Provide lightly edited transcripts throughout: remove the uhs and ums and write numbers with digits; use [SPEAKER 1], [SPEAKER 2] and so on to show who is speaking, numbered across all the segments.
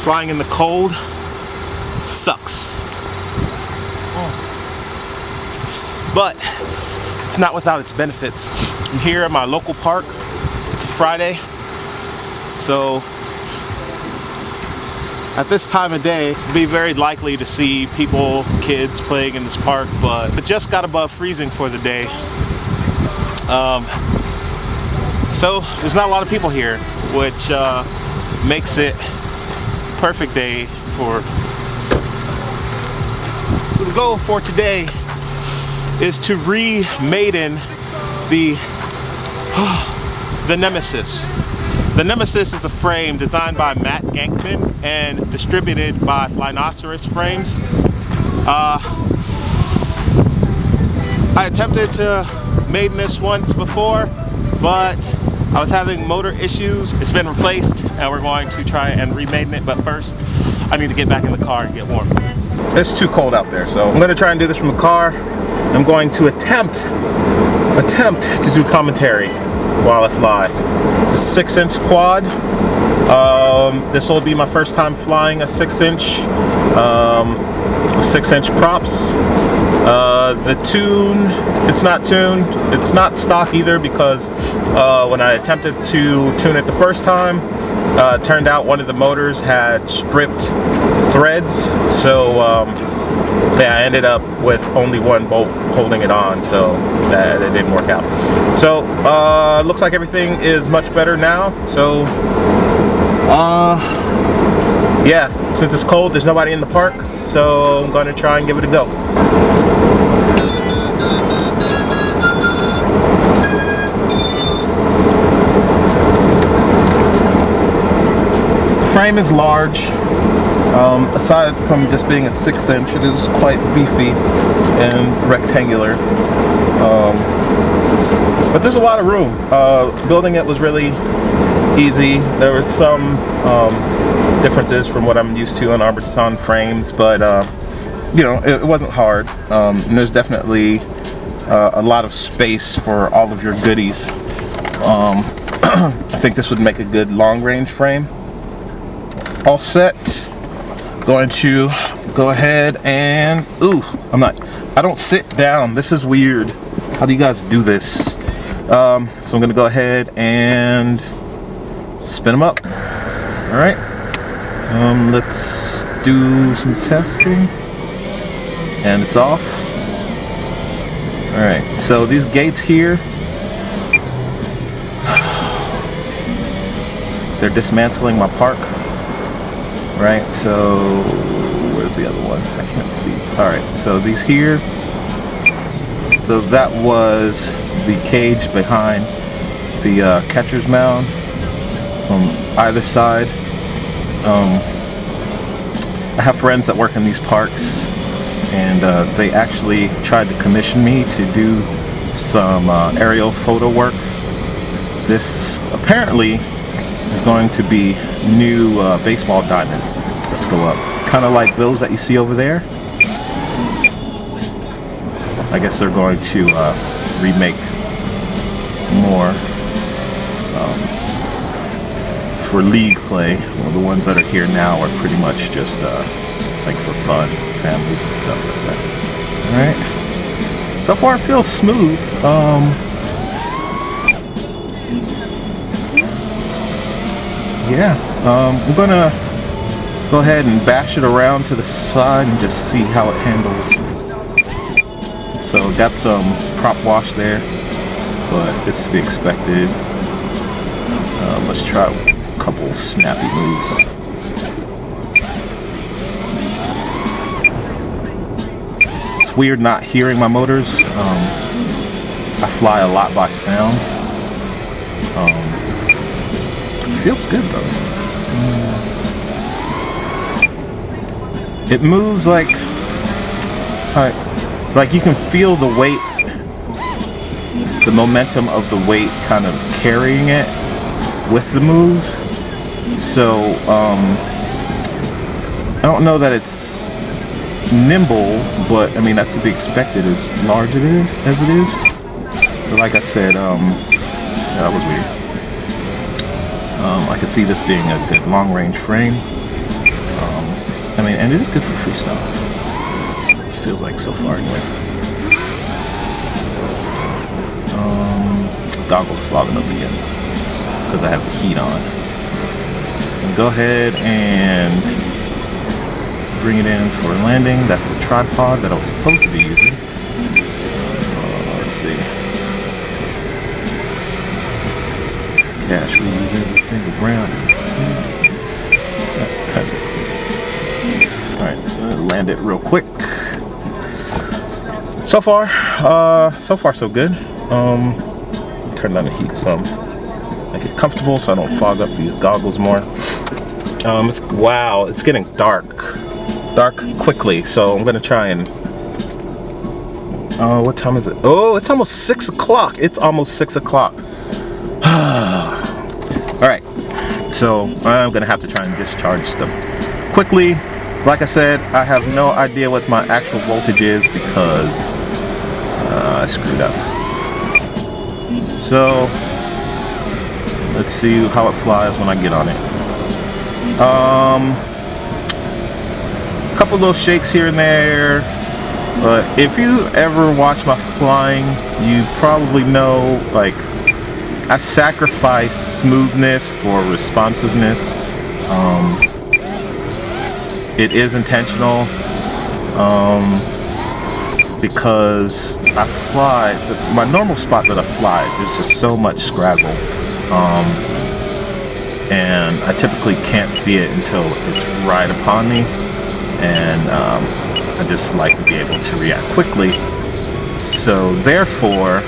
[SPEAKER 1] Flying in the cold sucks. But it's not without its benefits. I'm here at my local park. It's a Friday. So at this time of day, it'd be very likely to see people, kids playing in this park, but it just got above freezing for the day. So there's not a lot of people here, which makes it perfect day for. So the goal for today is to re-maiden the Nemesis. The Nemesis is a frame designed by Matt Gankman and distributed by Rhinoceros Frames. I attempted to maiden this once before, but I was having motor issues. It's been replaced and we're going to try and re-maiden it, but first I need to get back in the car and get warm. It's too cold out there, so I'm going to try and do this from the car. I'm going to attempt to do commentary while I fly. It's a 6-inch quad. This will be my first time flying a 6-inch with 6-inch props. The tune, it's not tuned. It's not stock either because when I attempted to tune it the first time, it turned out one of the motors had stripped threads. So yeah, I ended up with only one bolt holding it on, so that it didn't work out. So looks like everything is much better now. So yeah, since it's cold, there's nobody in the park, so I'm gonna try and give it a go. The frame is large. Aside from just being a 6-inch, it is quite beefy and rectangular. But there's a lot of room. Building it was really easy. There were some differences from what I'm used to on Arbiton frames, but you know, it wasn't hard. And there's definitely a lot of space for all of your goodies. I think this would make a good long-range frame. All set. Going to go ahead and I don't sit down. This is weird. How do you guys do this? So I'm gonna go ahead and spin them up. All right. Let's do some testing. And it's off. All right. So these gates here, they're dismantling my park. Right, so where's the other one? I can't see. All right, so these here. So that was the cage behind the catcher's mound on either side. I have friends that work in these parks, and they actually tried to commission me to do some aerial photo work. This apparently is going to be new baseball diamonds. Let's go up. Kind of like those that you see over there. I guess they're going to remake more for league play. Well, the ones that are here now are pretty much just like for fun, families and stuff like that. Alright. So far it feels smooth. Yeah, I'm gonna go ahead and bash it around to the side and just see how it handles. So got some prop wash there, but it's to be expected. Let's try a couple snappy moves. It's weird not hearing my motors. I fly a lot by sound. Feels good though. It moves like you can feel the weight, the momentum of the weight kind of carrying it with the move. So I don't know that it's nimble, but I mean that's to be expected as large as it is. But like I said, that was weird.
[SPEAKER 2] I could see this being a good long-range frame. I mean, and it is good for freestyle. Feels like so far anyway. Goggles are fogging up again because I have the heat on. And go ahead and bring it in for landing. That's the tripod that I was supposed to be using. Let's see. Cash, we use everything around. That's it. Alright, land it real quick. So far so good. Turn down the heat some. Make it comfortable so I don't fog up these goggles more. Wow, it's getting dark quickly, so I'm gonna try and what time is it? Oh, it's almost 6 o'clock. It's almost 6 o'clock. Alright, so I'm gonna have to try and discharge stuff quickly. Like I said, I have no idea what my actual voltage is because I screwed up. So let's see how it flies when I get on it. Couple little shakes here and there, but if you ever watch my flying, you probably know, like, I sacrifice smoothness for responsiveness. It is intentional, because I fly, my normal spot that I fly, there's just so much scraggle, and I typically can't see it until it's right upon me, and I just like to be able to react quickly. So therefore,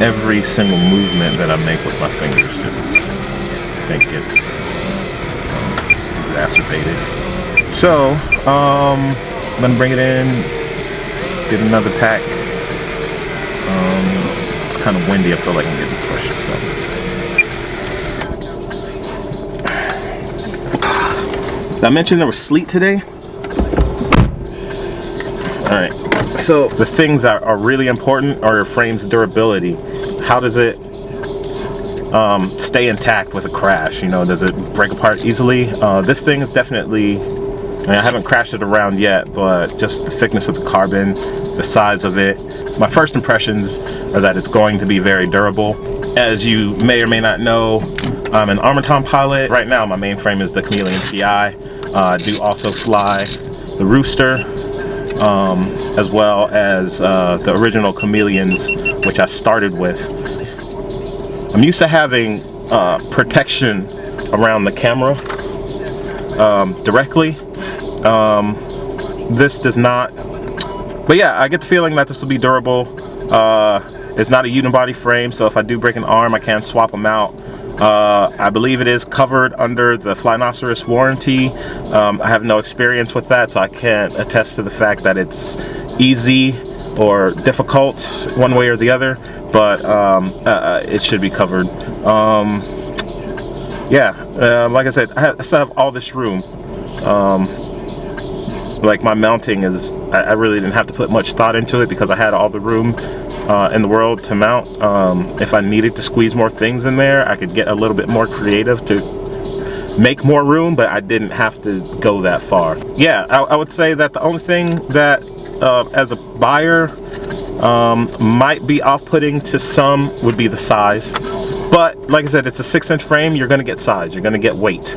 [SPEAKER 2] every single movement that I make with my fingers just, I think it's exacerbated. So I'm gonna bring it in, get another pack. It's kind of windy. I feel like I'm getting pushed or something. Did I mention there was sleet today? Alright, so the things that are really important are your frame's durability. How does it stay intact with a crash? You know, does it break apart easily? This thing is definitely, I mean, I haven't crashed it around yet, but just the thickness of the carbon, the size of it, my first impressions are that it's going to be very durable. As you may or may not know, I'm an Armaton pilot. Right now my main frame is the Chameleon TI. I do also fly the Rooster, as well as the original Chameleons, which I started with. I'm used to having protection around the camera directly. This does not, but yeah, I get the feeling that this will be durable. It's not a unibody frame, so if I do break an arm, I can swap them out. I believe it is covered under the Flynoceros warranty. I have no experience with that, so I can't attest to the fact that it's easy or difficult one way or the other, but it should be covered. Like I said, I still have all this room. Like my mounting is, I really didn't have to put much thought into it because I had all the room in the world to mount. If I needed to squeeze more things in there, I could get a little bit more creative to make more room, but I didn't have to go that far. Yeah, I would say that the only thing that as a buyer might be off-putting to some would be the size. But like I said, it's a 6-inch frame. You're going to get size, you're going to get weight.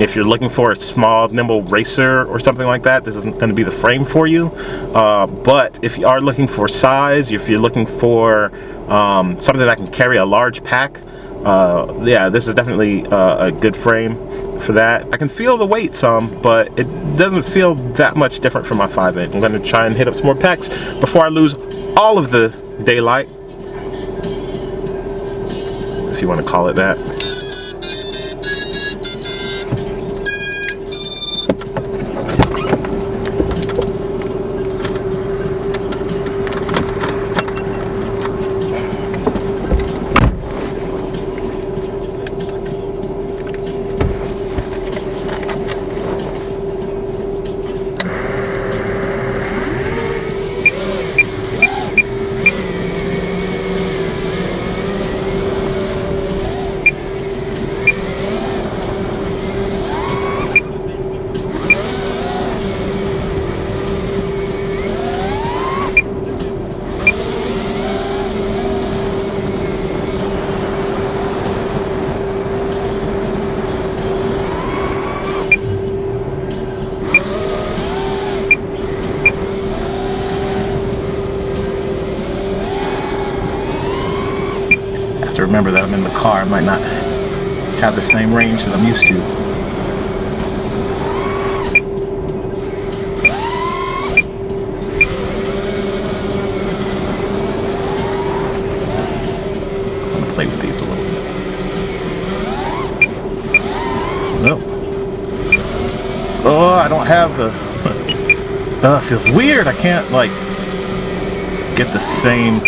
[SPEAKER 2] If you're looking for a small, nimble racer or something like that, this isn't going to be the frame for you. But if you are looking for size, if you're looking for something that can carry a large pack, yeah, this is definitely a good frame for that. I can feel the weight some, but it doesn't feel that much different from my 5-inch. I'm going to try and hit up some more packs before I lose all of the daylight, if you want to call it that. to remember that I'm in the car. I might not have the same range that I'm used to. I'm gonna play with these a little bit. Nope. Oh, I don't have the... it feels weird. I can't, like, get the same...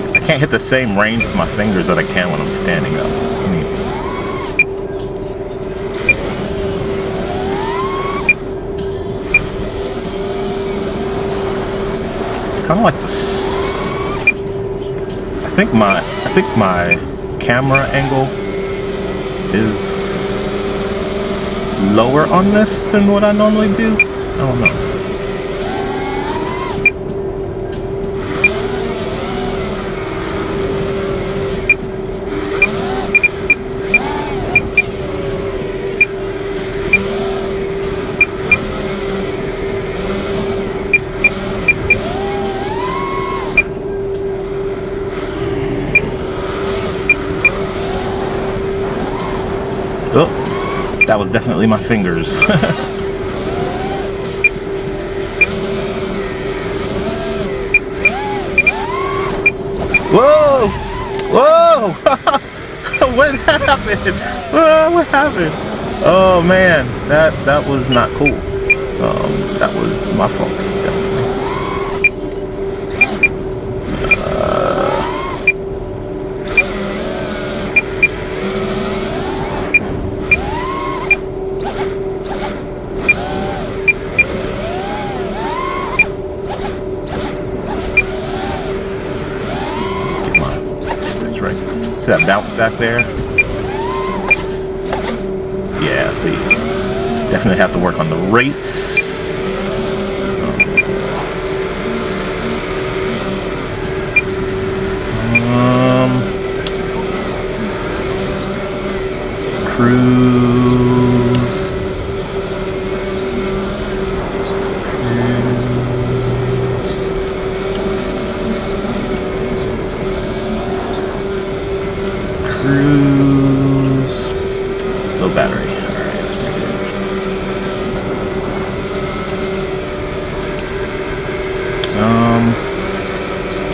[SPEAKER 2] I can't hit the same range with my fingers that I can when I'm standing up. I mean... kind of like the... I think my camera angle is lower on this than what I normally do. I don't know. Oh, that was definitely my fingers. Whoa! Whoa! What happened? What happened? Oh man, that was not cool. That was my fault, definitely. See that bounce back there? Yeah, see. Definitely have to work on the rates. Cruise. Cruise. Low battery. Alright, let's make it.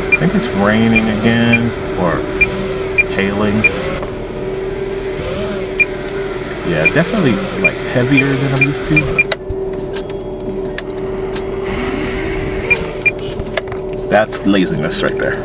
[SPEAKER 2] I think it's raining again, or hailing. Yeah, definitely like heavier than I'm used to. That's laziness right there.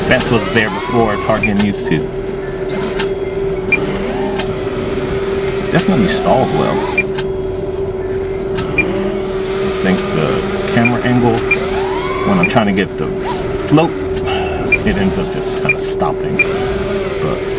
[SPEAKER 2] fence was there before Target used to. Definitely stalls well. I think the camera angle, when I'm trying to get the float, it ends up just kind of stopping. But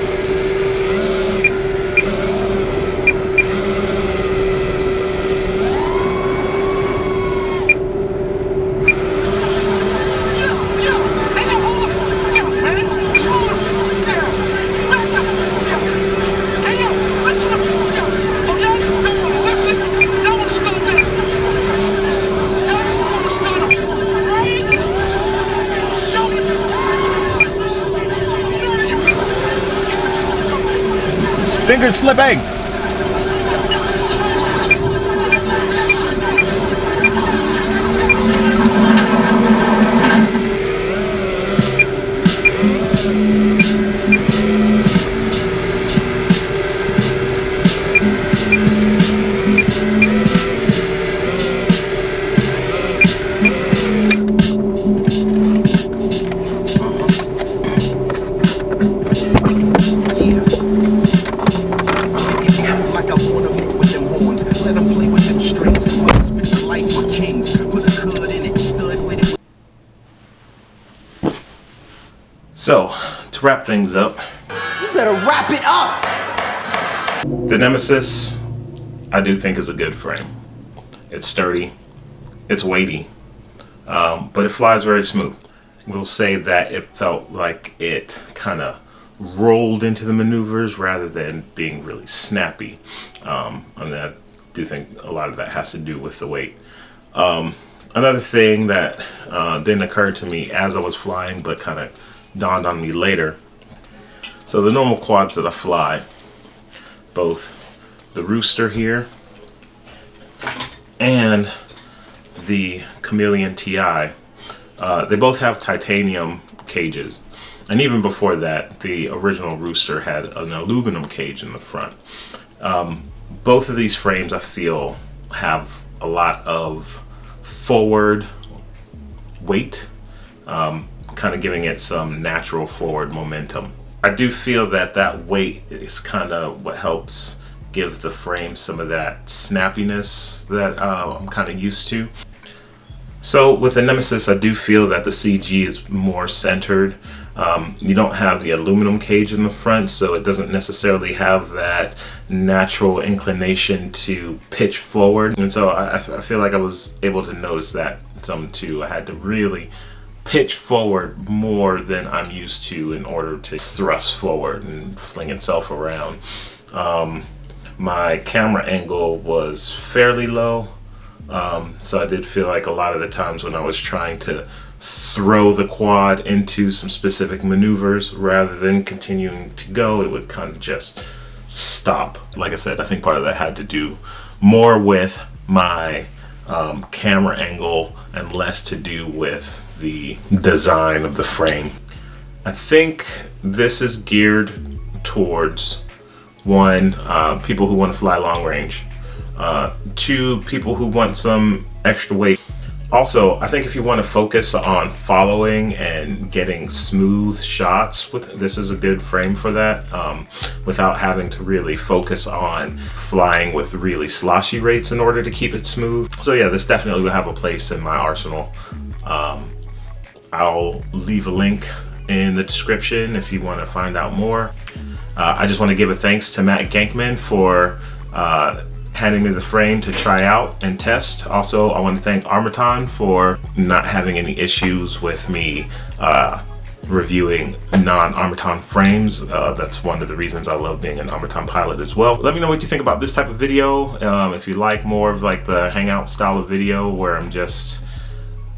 [SPEAKER 2] finger slipping. So, to wrap things up,
[SPEAKER 3] you better wrap it up.
[SPEAKER 2] the Nemesis, I do think is a good frame. It's sturdy, it's weighty, but it flies very smooth. We'll say that it felt like it kind of rolled into the maneuvers rather than being really snappy. I mean, I do think a lot of that has to do with the weight. Another thing that didn't occur to me as I was flying, but kind of dawned on me later. So the normal quads that I fly, both the Rooster here and the Chameleon TI, they both have titanium cages. And even before that, the original Rooster had an aluminum cage in the front. Both of these frames, I feel, have a lot of forward weight, kind of giving it some natural forward momentum. I do feel that that weight is kind of what helps give the frame some of that snappiness that I'm kind of used to. So with the Nemesis, I do feel that the CG is more centered. You don't have the aluminum cage in the front, so it doesn't necessarily have that natural inclination to pitch forward. And so I feel like I was able to notice that some too. I had to really pitch forward more than I'm used to in order to thrust forward and fling itself around. My camera angle was fairly low, so I did feel like a lot of the times when I was trying to throw the quad into some specific maneuvers rather than continuing to go, it would kind of just stop. Like I said, I think part of that had to do more with my camera angle and less to do with the design of the frame. I think this is geared towards one, people who want to fly long range, two, people who want some extra weight. Also, I think if you want to focus on following and getting smooth shots, this is a good frame for that, without having to really focus on flying with really sloshy rates in order to keep it smooth. So yeah, this definitely will have a place in my arsenal. I'll leave a link in the description if you want to find out more. I just want to give a thanks to Matt Gankman for handing me the frame to try out and test. Also, I want to thank Armaton for not having any issues with me reviewing non-Armaton frames. That's one of the reasons I love being an Armaton pilot as well. Let me know what you think about this type of video. If you like more of like the hangout style of video where I'm just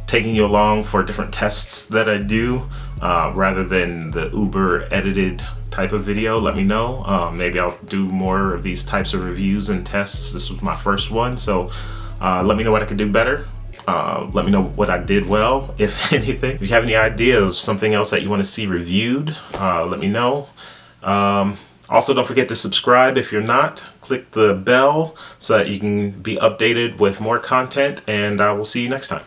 [SPEAKER 2] taking you along for different tests that I do, rather than the uber edited type of video, let me know. Maybe I'll do more of these types of reviews and tests. This was my first one, so let me know what I could do better. Let me know what I did well, if anything. If you have any ideas, something else that you want to see reviewed, let me know. Also, don't forget to subscribe if you're not. Click the bell so that you can be updated with more content, and I will see you next time.